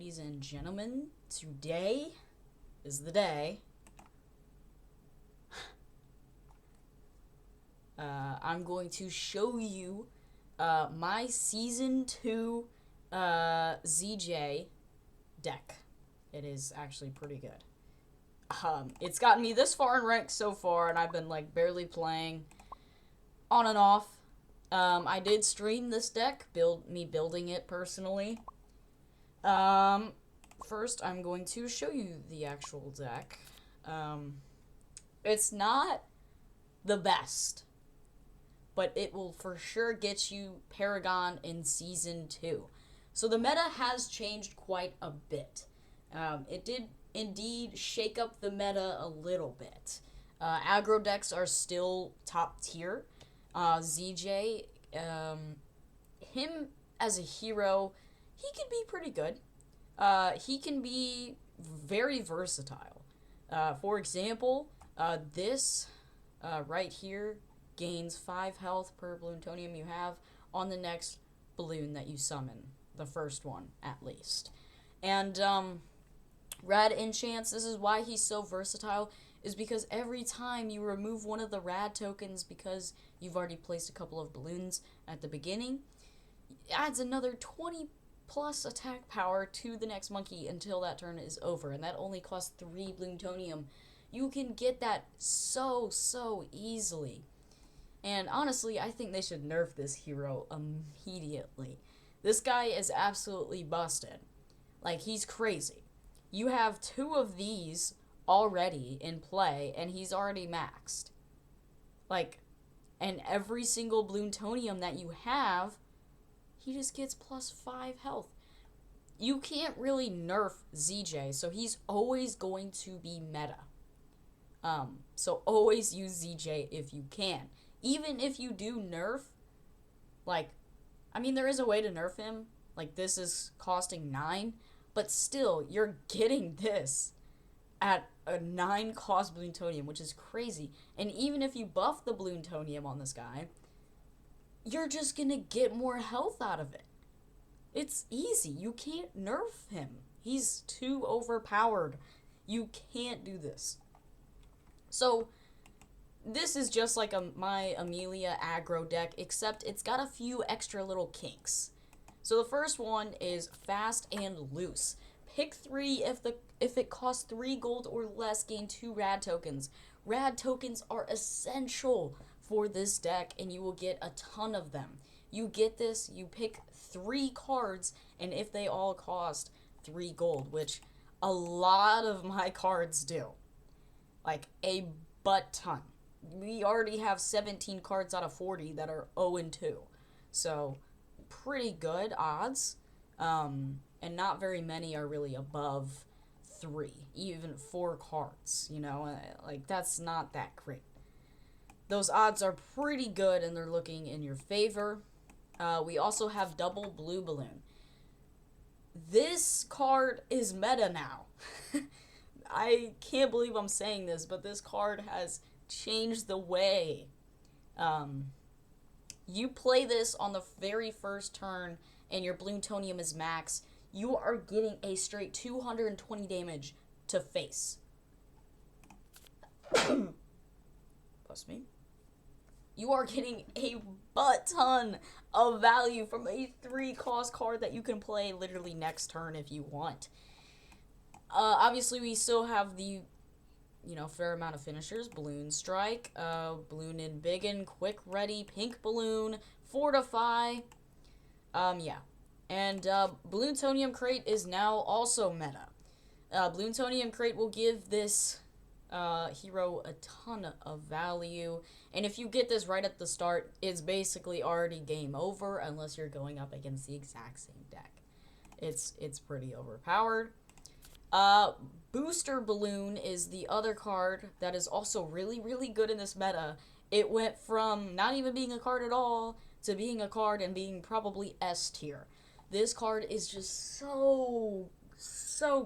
ladies and gentlemen. Today is the day. I'm going to show you my Season 2 ZJay deck. It is actually pretty good. It's gotten me this far in rank so far, and I've been like barely playing on and off. I did stream this deck, building it personally. First I'm going to show you the actual deck. It's not the best, but it will for sure get you Paragon in Season 2. So the meta has changed quite a bit. It did indeed shake up the meta a little bit. Aggro decks are still top tier. ZJay, him as a hero, he can be pretty good. He can be very versatile. For example, this right here gains 5 health per Balloon you have on the next balloon that you summon. The first one, at least. And, Rad Enchants, this is why he's so versatile, is because every time you remove one of the Rad tokens because you've already placed a couple of balloons at the beginning, it adds another 20 plus attack power to the next monkey until that turn is over, and that only costs 3 Balloon. You can get that so easily. And honestly, I think they should nerf this hero immediately. This guy is absolutely busted. Like, he's crazy. You have 2 of these already in play, and he's already maxed. Like, and every single Balloon that you have, he just gets plus 5 health. You can't really nerf ZJay, so he's always going to be meta. So always use ZJay if you can. Even if you do nerf, like, I mean, there is a way to nerf him. Like, this is costing 9, but still, you're getting this at a 9 cost Balloon, which is crazy. And even if you buff the Balloon on this guy, you're just gonna get more health out of it. It's easy. You can't nerf him. He's too overpowered. You can't do this. So, this is just like my Amelia aggro deck, except it's got a few extra little kinks. So the first one is fast and loose. Pick 3 if it costs 3 gold or less, gain 2 rad tokens. Rad tokens are essential for this deck, and you will get a ton of them. You get this, you pick 3 cards, and if they all cost 3 gold, which a lot of my cards do, like a butt ton. We already have 17 cards out of 40 that are 0-2. So, pretty good odds. And not very many are really above 3. Even 4 cards, you know? Like, that's not that great. Those odds are pretty good, and they're looking in your favor. We also have double blue balloon. This card is meta now. I can't believe I'm saying this, but this card has changed the way. You play this on the very first turn, and your Balloon is max. You are getting a straight 220 damage to face. Plus me. You are getting a butt ton of value from a 3 cost card that you can play literally next turn if you want. Obviously, we still have the, fair amount of finishers. Balloon Strike, Balloon in Biggin, Quick Ready, Pink Balloon, Fortify. Yeah. And Balloon Crate is now also meta. Balloon Crate will give this hero a ton of value. And if you get this right at the start, it's basically already game over unless you're going up against the exact same deck. It's pretty overpowered. Booster Balloon is the other card that is also really good in this meta. It went from not even being a card at all to being a card and being probably S tier. This card is just so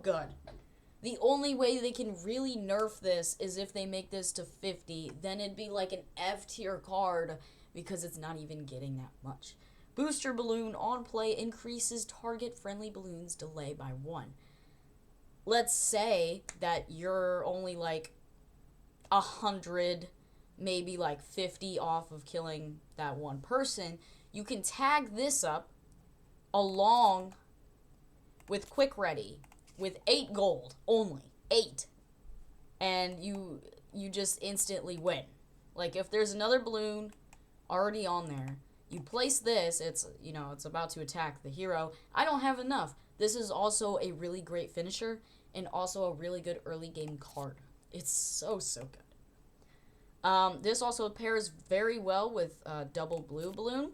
good. The only way they can really nerf this is if they make this to 50. Then it'd be like an F tier card because it's not even getting that much. Booster balloon on play increases target friendly balloons delay by 1. Let's say that you're only like 100, maybe like 50 off of killing that one person. You can tag this up along with Quick Ready with 8 gold only. 8. And you just instantly win. Like if there's another balloon already on there, you place this, it's about to attack the hero. I don't have enough. This is also a really great finisher and also a really good early game card. It's so good. This also pairs very well with double blue balloon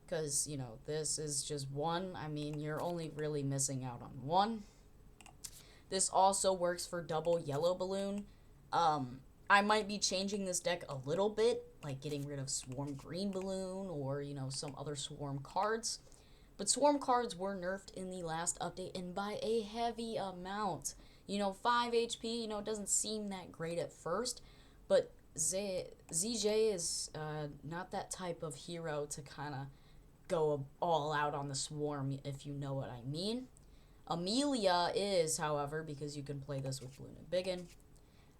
because, this is just 1. I mean, you're only really missing out on 1. This also works for double yellow balloon. I might be changing this deck a little bit, like getting rid of Swarm Green Balloon or, some other Swarm cards. But Swarm cards were nerfed in the last update and by a heavy amount. 5 HP, it doesn't seem that great at first, but ZJay is not that type of hero to kind of go all out on the Swarm, if you know what I mean. Amelia is, however, because you can play this with Balloon and Biggin.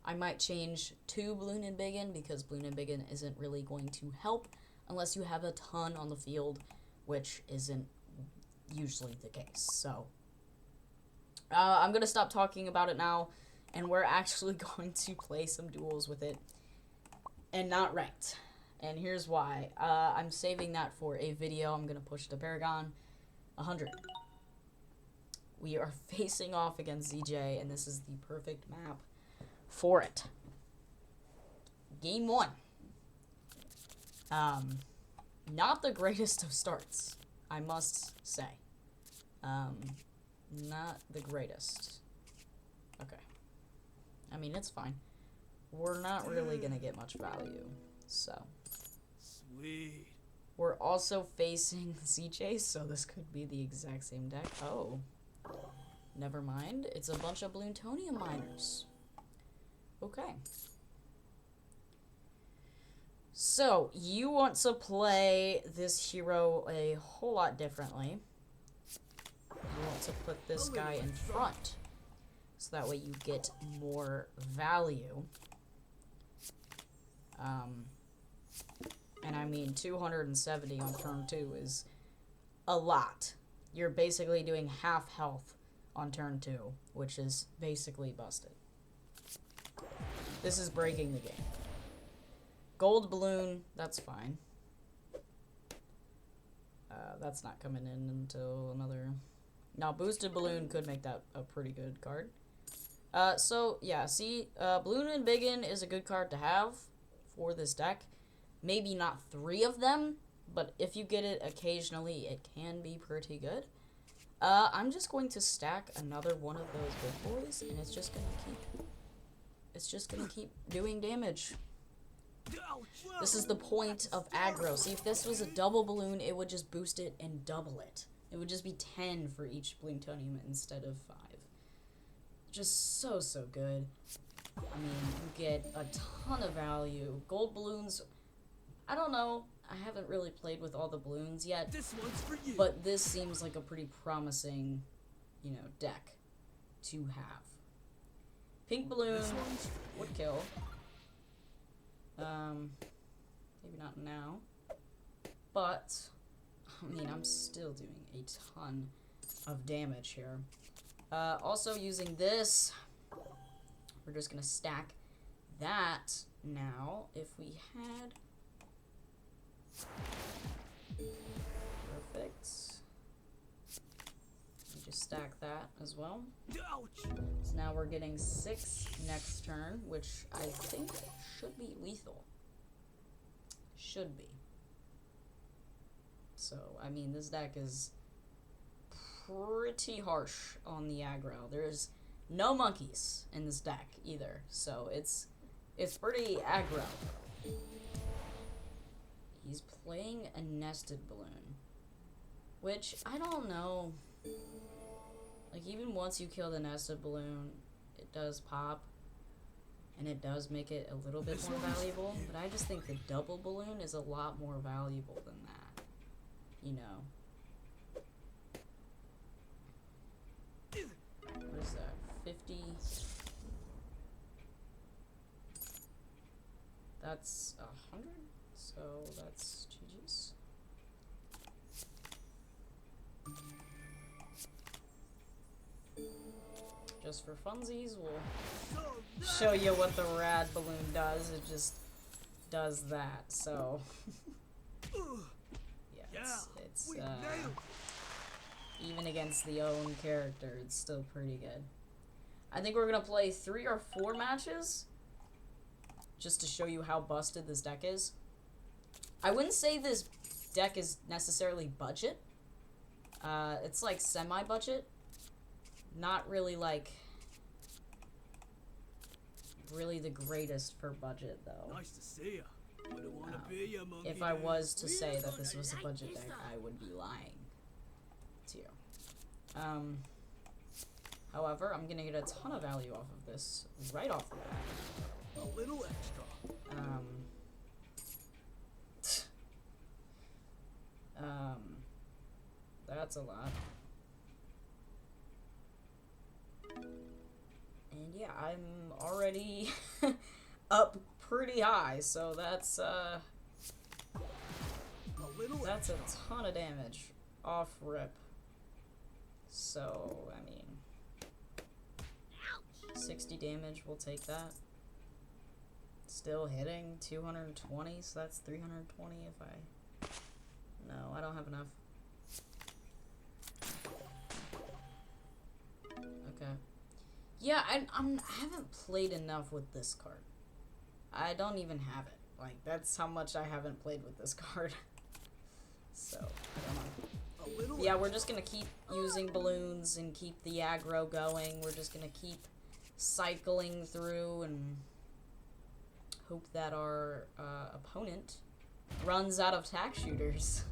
I might change to Balloon and Biggin because Balloon and Biggin isn't really going to help unless you have a ton on the field, which isn't usually the case. So, I'm going to stop talking about it now, and we're actually going to play some duels with it, and not ranked. And here's why. I'm saving that for a video. I'm going to push to Paragon 100. We are facing off against ZJay, and this is the perfect map for it. Game 1. Not the greatest of starts, I must say. Not the greatest. Okay. I mean, it's fine. We're not really gonna get much value, so. Sweet. We're also facing ZJay, so this could be the exact same deck. Oh. Never mind. It's a bunch of Bloontonium miners. Okay. So, you want to play this hero a whole lot differently. You want to put this guy in front, so that way you get more value. And I mean, 270 on turn 2 is a lot. You're basically doing half health on turn 2, which is basically busted. This is breaking the game. Gold balloon, that's fine. That's not coming in until another... Now, boosted balloon could make that a pretty good card. So, yeah, see, Balloon and Biggin is a good card to have for this deck. Maybe not 3 of them, but if you get it occasionally, it can be pretty good. I'm just going to stack another one of those big boys, and it's just gonna keep doing damage. This is the point of aggro. See, if this was a double balloon, it would just boost it and double it. It would just be 10 for each Bloontonium instead of 5. Just so good. I mean, you get a ton of value. Gold balloons, I don't know. I haven't really played with all the balloons yet. This one's for you. But this seems like a pretty promising, deck to have. Pink balloon would kill. Maybe not now. But, I mean, I'm still doing a ton of damage here. Also using this, we're just gonna stack that now. If we had... Perfect. We just stack that as well. So now we're getting 6 next turn, which I think should be lethal. Should be. So, I mean, this deck is pretty harsh on the aggro. There's no monkeys in this deck either, so it's pretty aggro. He's playing a nested balloon, which I don't know. Like, even once you kill the nested balloon, it does pop, and it does make it a little bit more valuable, but I just think the double balloon is a lot more valuable than that. you know. What is that? 50. That's 100. So that's GG's. Just for funsies, we'll show you what the rad balloon does. It just does that. So yeah, it's even against the own character, it's still pretty good. I think we're gonna play 3 or 4 matches just to show you how busted this deck is. I wouldn't say this deck is necessarily budget. It's like semi-budget. Not really like really the greatest for budget though. Nice to see ya. Wouldn't wanna be ya, monkey If I dude. was to say that this was a budget deck, I would be lying to you. However, I'm gonna get a ton of value off of this right off the bat. A little extra. That's a lot. And yeah, I'm already up pretty high, so that's a ton of damage off rip. So, I mean, 60 damage, we'll take that. Still hitting 220, so that's 320 if I... No, I don't have enough. Okay. Yeah, I haven't played enough with this card. I don't even have it. Like, that's how much I haven't played with this card. So, I don't know. Yeah, we're just gonna keep using balloons and keep the aggro going. We're just gonna keep cycling through and hope that our opponent runs out of tack shooters.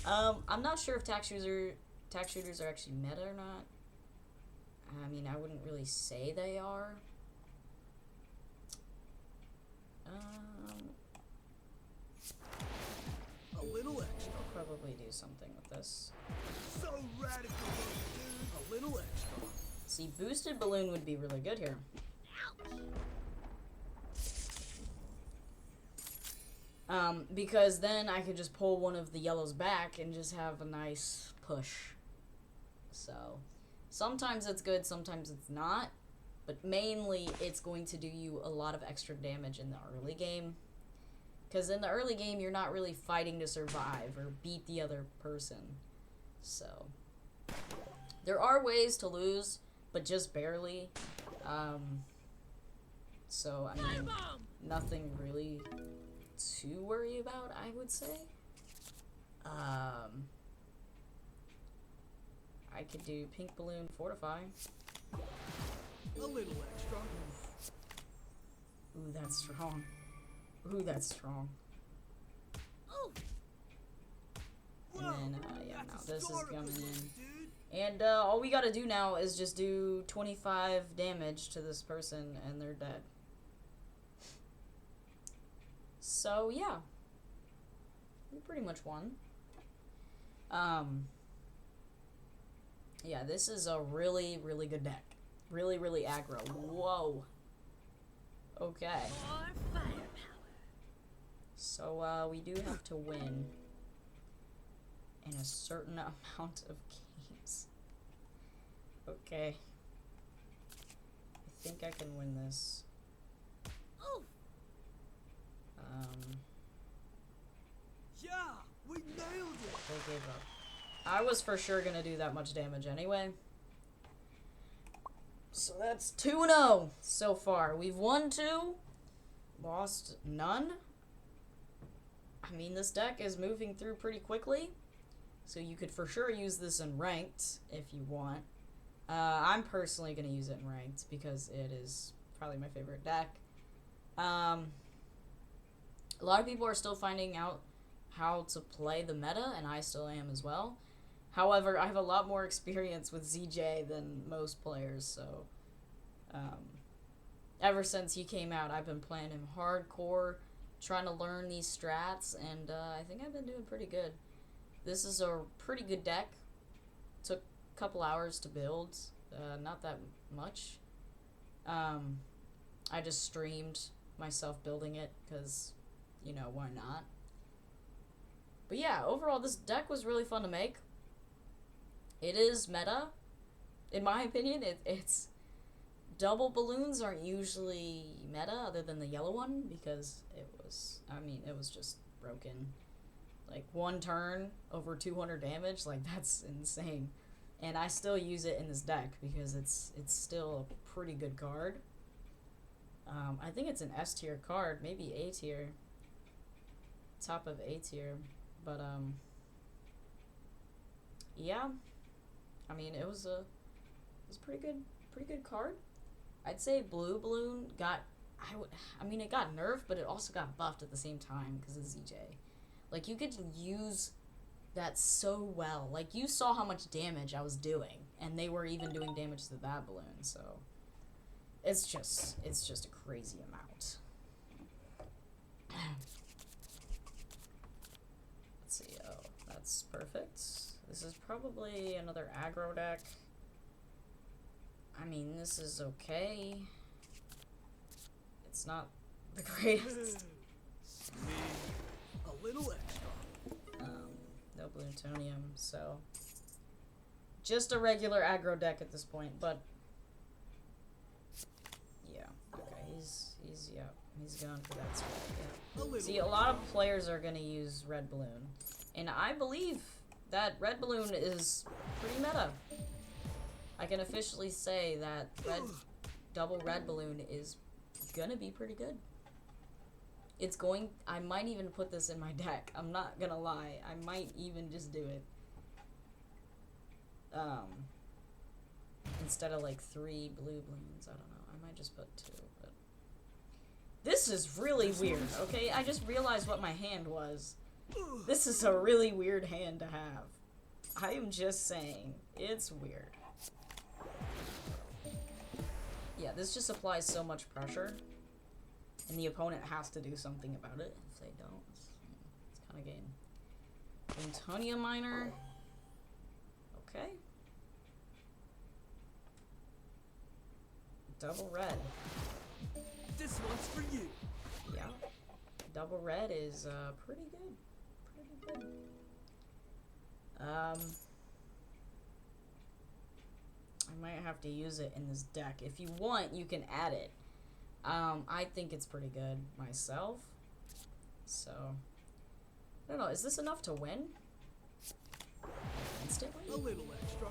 I'm not sure if tack shooters are actually meta or not. I mean, I wouldn't really say they are. A little extra. I'll probably do something with this. So radical, dude. A little extra. See, boosted balloon would be really good here. Because then I could just pull one of the yellows back and just have a nice push. So, sometimes it's good, sometimes it's not. But mainly, it's going to do you a lot of extra damage in the early game. Because in the early game, you're not really fighting to survive or beat the other person. So, there are ways to lose, but just barely. So, I mean, nothing really to worry about, I would say. I could do pink balloon fortify. A little extra. Ooh, that's strong. Ooh, that's strong. And then, yeah, now this is coming in. And all we gotta do now is just do 25 damage to this person and they're dead. So, yeah. We pretty much won. Yeah, this is a really, really good deck. Really, really aggro. Whoa. Okay. So, we do have to win in a certain amount of games. Okay. I think I can win this. Yeah, we nailed it. They gave up. I was for sure gonna do that much damage anyway. So that's 2-0 so far. We've won 2, lost none. I mean, this deck is moving through pretty quickly, so you could for sure use this in ranked if you want. I'm personally gonna use it in ranked because it is probably my favorite deck. A lot of people are still finding out how to play the meta, and I still am as well. However, I have a lot more experience with ZJay than most players, so ever since he came out, I've been playing him hardcore, trying to learn these strats, and I think I've been doing pretty good. This is a pretty good deck. Took a couple hours to build. Not that much. I just streamed myself building it because, you know, why not? But yeah, overall, this deck was really fun to make. It is meta. In my opinion, it's... Double balloons aren't usually meta, other than the yellow one, because it was... I mean, it was just broken. Like, one turn, over 200 damage, like, that's insane. And I still use it in this deck, because it's still a pretty good card. I think it's an S tier card, maybe A tier. Top of A tier. But, yeah. I mean, it was a pretty good card. I'd say Blue Balloon got, I mean, it got nerfed, but it also got buffed at the same time because of ZJay. Like, you could use that so well. Like, you saw how much damage I was doing, and they were even doing damage to that balloon, so it's just a crazy amount. Let's see, oh, that's perfect. This is probably another aggro deck. I mean, this is okay. It's not the greatest. A little extra. No plutonium, so just a regular aggro deck at this point. But yeah, okay, he's going for that spot. Yeah. See, a lot of players are gonna use red balloon, and I believe that red balloon is pretty meta. I can officially say that double red balloon is gonna be pretty good. I might even put this in my deck. I'm not gonna lie. I might even just do it. Instead of like 3 blue balloons, I don't know. I might just put 2, but this is really weird, okay? I just realized what my hand was. This is a really weird hand to have. I am just saying, it's weird. Yeah, this just applies so much pressure, and the opponent has to do something about it. If they don't, it's kind of game. Plutonium miner. Okay. Double red. This one's for you. Yeah. Double red is pretty good. Pretty good. I might have to use it in this deck. If you want, you can add it. I think it's pretty good myself. So, I don't know. Is this enough to win? Instantly? A little extra.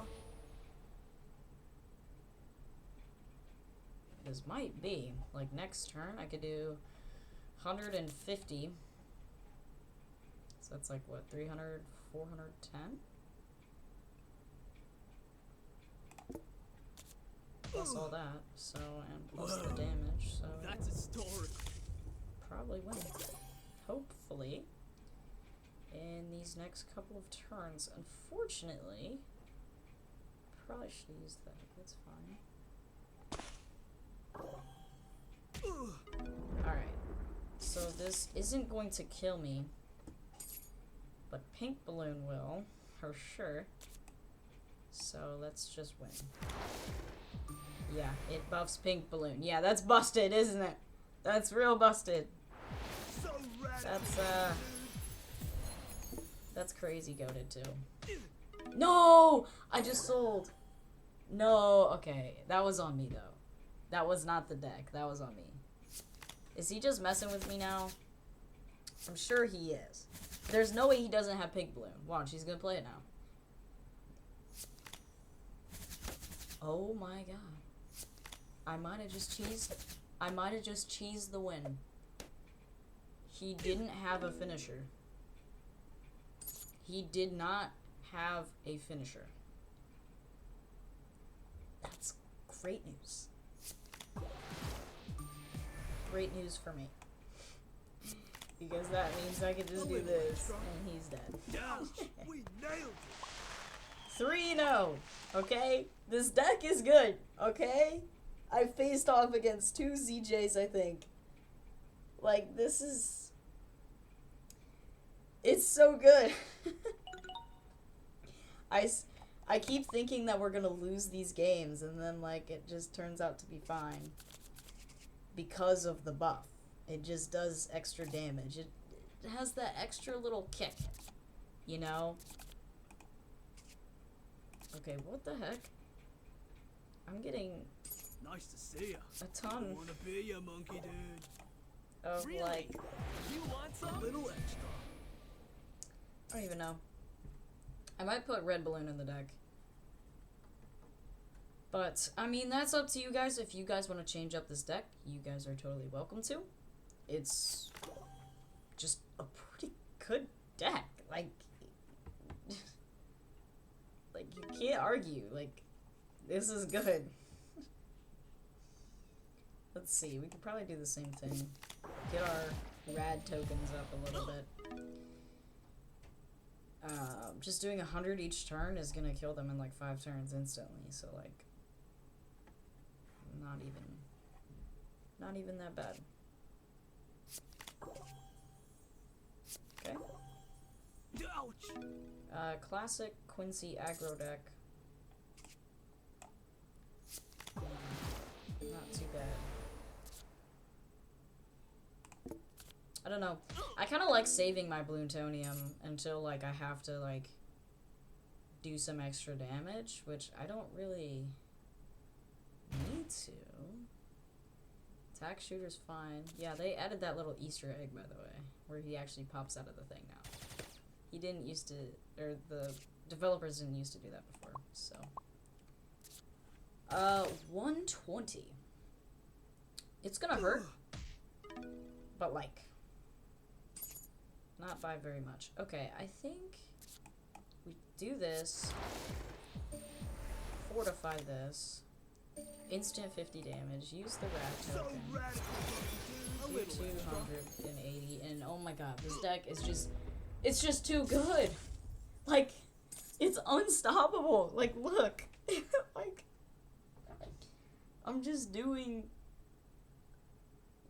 This might be. Like, next turn, I could do 150. So that's like, what, 300, 410? Plus all that, so, and plus the damage, so... That's historic. Probably win. Hopefully. In these next couple of turns. Unfortunately, probably should use that. That's fine. Alright. So this isn't going to kill me. But pink balloon will, for sure. So let's just win. Yeah, it buffs pink balloon. Yeah, that's busted, isn't it? That's real busted. So That's crazy goated too. No! I just sold. No, okay. That was on me though. That was not the deck. That was on me. Is he just messing with me now? I'm sure he is. There's no way he doesn't have pink balloon. Watch, he's gonna play it now. Oh my god. I might have just cheesed the win. He didn't have a finisher. He did not have a finisher. That's great news. Great news for me. Because that means I can just do this, and he's dead. Gosh, we nailed it. 3-0, okay? This deck is good, okay? I faced off against 2 ZJs, I think. Like, this is... It's so good. I keep thinking that we're gonna lose these games, and then, like, it just turns out to be fine. Because of the buff. It just does extra damage. It has that extra little kick. You know? Okay, what the heck? I'm getting Nice to see ya. a ton Wanna be ya, monkey dude? of, Really? like, You want some? A little extra. I don't even know. I might put Red Balloon in the deck. But, I mean, that's up to you guys. If you guys want to change up this deck, you guys are totally welcome to. It's just a pretty good deck. Like, like, you can't argue. Like, this is good. Let's see. We could probably do the same thing. Get our rad tokens up a little bit. Just doing 100 each turn is gonna kill them in like 5 turns instantly. So like, not even that bad. Okay. Ouch. Classic Quincy aggro deck. Not too bad. I don't know. I kind of like saving my Bloomtonium until, like, I have to, like, do some extra damage, which I don't really need to. Attack shooter's fine. Yeah, they added that little Easter egg, by the way, where he actually pops out of the thing now. He didn't used to, or the developers didn't used to do that before, so. 120. It's gonna hurt, but, like, not by very much. Okay, I think we do this, fortify this, instant 50 damage, use the rat token, do 280, and oh my god, this deck is just, it's just too good. Like, it's unstoppable. Like, look. Like, I'm just doing,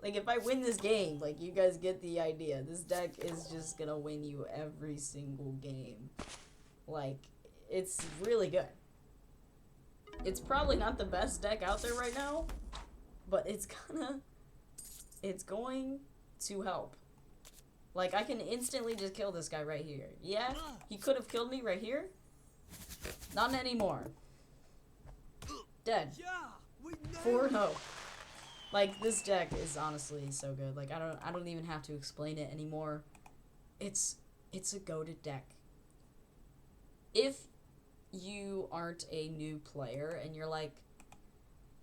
like, if I win this game, like, you guys get the idea. This deck is just gonna win you every single game. Like, it's really good. It's probably not the best deck out there right now, but it's going to help. Like, I can instantly just kill this guy right here. Yeah, he could have killed me right here. Not anymore. Dead. 4-0. Like, this deck is honestly so good. Like, I don't even have to explain it anymore. It's a goated deck. If you aren't a new player and you're like,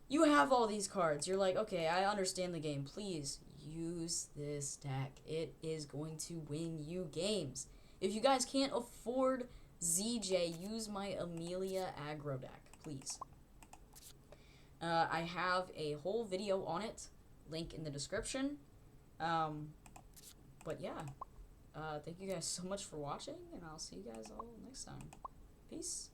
you have all these cards, you're like, okay, I understand the game, please use this deck. It is going to win you games. If you guys can't afford ZJay, use my Amelia aggro deck, please. I have a whole video on it, link in the description. But yeah, thank you guys so much for watching, and I'll see you guys all next time. Peace.